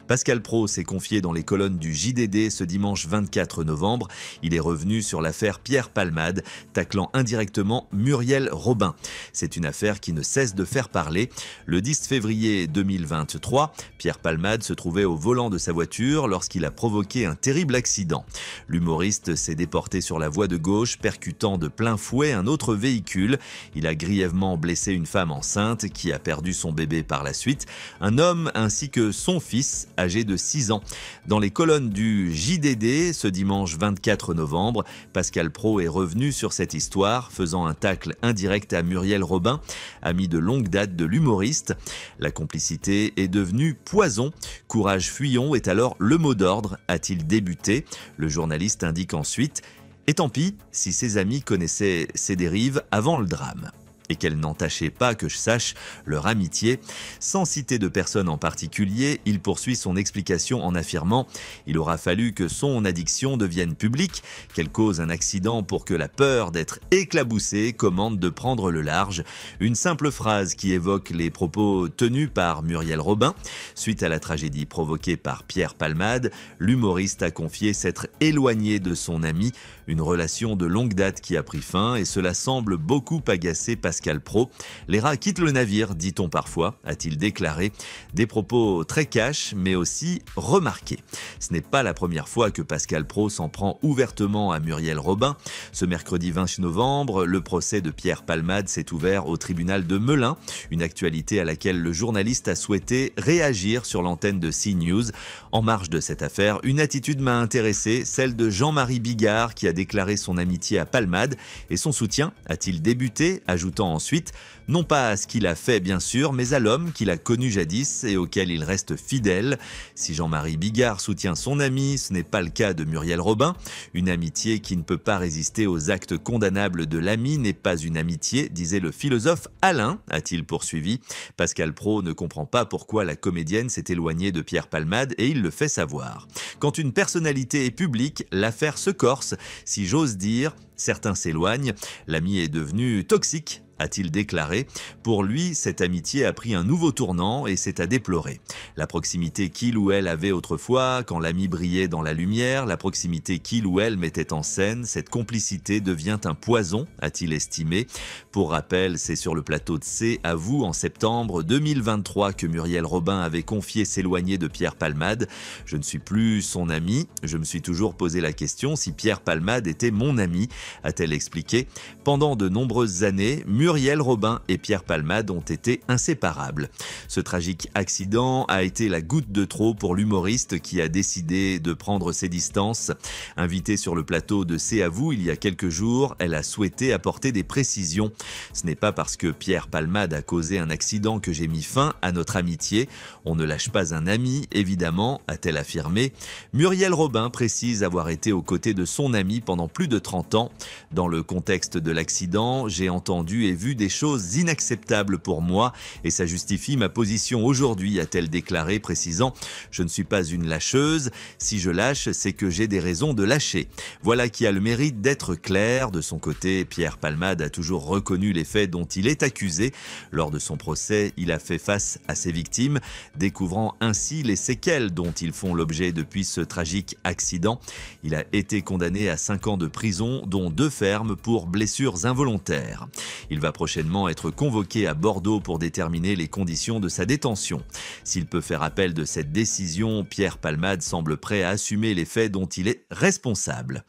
Pascal Praud s'est confié dans les colonnes du JDD ce dimanche 24 novembre. Il est revenu sur l'affaire Pierre Palmade, taclant indirectement Muriel Robin. C'est une affaire qui ne cesse de faire parler. Le 10 février 2023, Pierre Palmade se trouvait au volant de sa voiture lorsqu'il a provoqué un terrible accident. L'humoriste s'est déporté sur la voie de gauche, percutant de plein fouet un autre véhicule. Il a grièvement blessé une femme enceinte qui a perdu son bébé par la suite, un homme ainsi que son fils, âgé de 6 ans. Dans les colonnes du JDD, ce dimanche 24 novembre, Pascal Praud est revenu sur cette histoire, faisant un tacle indirect à Muriel Robin, amie de longue date de l'humoriste. La complicité est devenue poison. Courage fuyons est alors le mot d'ordre, a-t-il débuté. Le journaliste indique ensuite « Et tant pis si ses amis connaissaient ses dérives avant le drame ». Et qu'elle n'entachait pas, que je sache, leur amitié. Sans citer de personne en particulier, il poursuit son explication en affirmant « Il aura fallu que son addiction devienne publique, qu'elle cause un accident pour que la peur d'être éclaboussée commande de prendre le large ». Une simple phrase qui évoque les propos tenus par Muriel Robin. Suite à la tragédie provoquée par Pierre Palmade, l'humoriste a confié s'être éloigné de son ami, une relation de longue date qui a pris fin et cela semble beaucoup agacer Pascal Praud. Les rats quittent le navire, dit-on parfois, a-t-il déclaré. Des propos très cash, mais aussi remarqués. Ce n'est pas la première fois que Pascal Praud s'en prend ouvertement à Muriel Robin. Ce mercredi 20 novembre, le procès de Pierre Palmade s'est ouvert au tribunal de Melun, une actualité à laquelle le journaliste a souhaité réagir sur l'antenne de CNews. En marge de cette affaire, une attitude m'a intéressé, celle de Jean-Marie Bigard qui a déclaré son amitié à Palmade et son soutien, a-t-il débuté, ajoutant ensuite, non pas à ce qu'il a fait bien sûr, mais à l'homme qu'il a connu jadis et auquel il reste fidèle. Si Jean-Marie Bigard soutient son ami, ce n'est pas le cas de Muriel Robin. Une amitié qui ne peut pas résister aux actes condamnables de l'ami n'est pas une amitié, disait le philosophe Alain, a-t-il poursuivi. Pascal Praud ne comprend pas pourquoi la comédienne s'est éloignée de Pierre Palmade et il le fait savoir. Quand une personnalité est publique, l'affaire se corse. Si j'ose dire, certains s'éloignent. L'ami est devenu toxique, a-t-il déclaré. Pour lui, cette amitié a pris un nouveau tournant et c'est à déplorer. La proximité qu'il ou elle avait autrefois, quand l'ami brillait dans la lumière, la proximité qu'il ou elle mettait en scène, cette complicité devient un poison, a-t-il estimé. Pour rappel, c'est sur le plateau de C'est à vous en septembre 2023 que Muriel Robin avait confié s'éloigner de Pierre Palmade. Je ne suis plus son ami, je me suis toujours posé la question si Pierre Palmade était mon ami, a-t-elle expliqué. Pendant de nombreuses années, Muriel Robin et Pierre Palmade ont été inséparables. Ce tragique accident a été la goutte de trop pour l'humoriste qui a décidé de prendre ses distances. Invitée sur le plateau de C'est à vous il y a quelques jours, elle a souhaité apporter des précisions. Ce n'est pas parce que Pierre Palmade a causé un accident que j'ai mis fin à notre amitié. On ne lâche pas un ami, évidemment, a-t-elle affirmé. Muriel Robin précise avoir été aux côtés de son ami pendant plus de 30 ans. Dans le contexte de l'accident, j'ai entendu et vu des choses inacceptables pour moi et ça justifie ma position aujourd'hui, a-t-elle déclaré, précisant « Je ne suis pas une lâcheuse, si je lâche, c'est que j'ai des raisons de lâcher ». Voilà qui a le mérite d'être clair. De son côté, Pierre Palmade a toujours reconnu les faits dont il est accusé. Lors de son procès, il a fait face à ses victimes, découvrant ainsi les séquelles dont ils font l'objet depuis ce tragique accident. Il a été condamné à 5 ans de prison, dont 2 fermes pour blessures involontaires. Il va prochainement être convoqué à Bordeaux pour déterminer les conditions de sa détention. S'il peut faire appel de cette décision, Pierre Palmade semble prêt à assumer les faits dont il est responsable.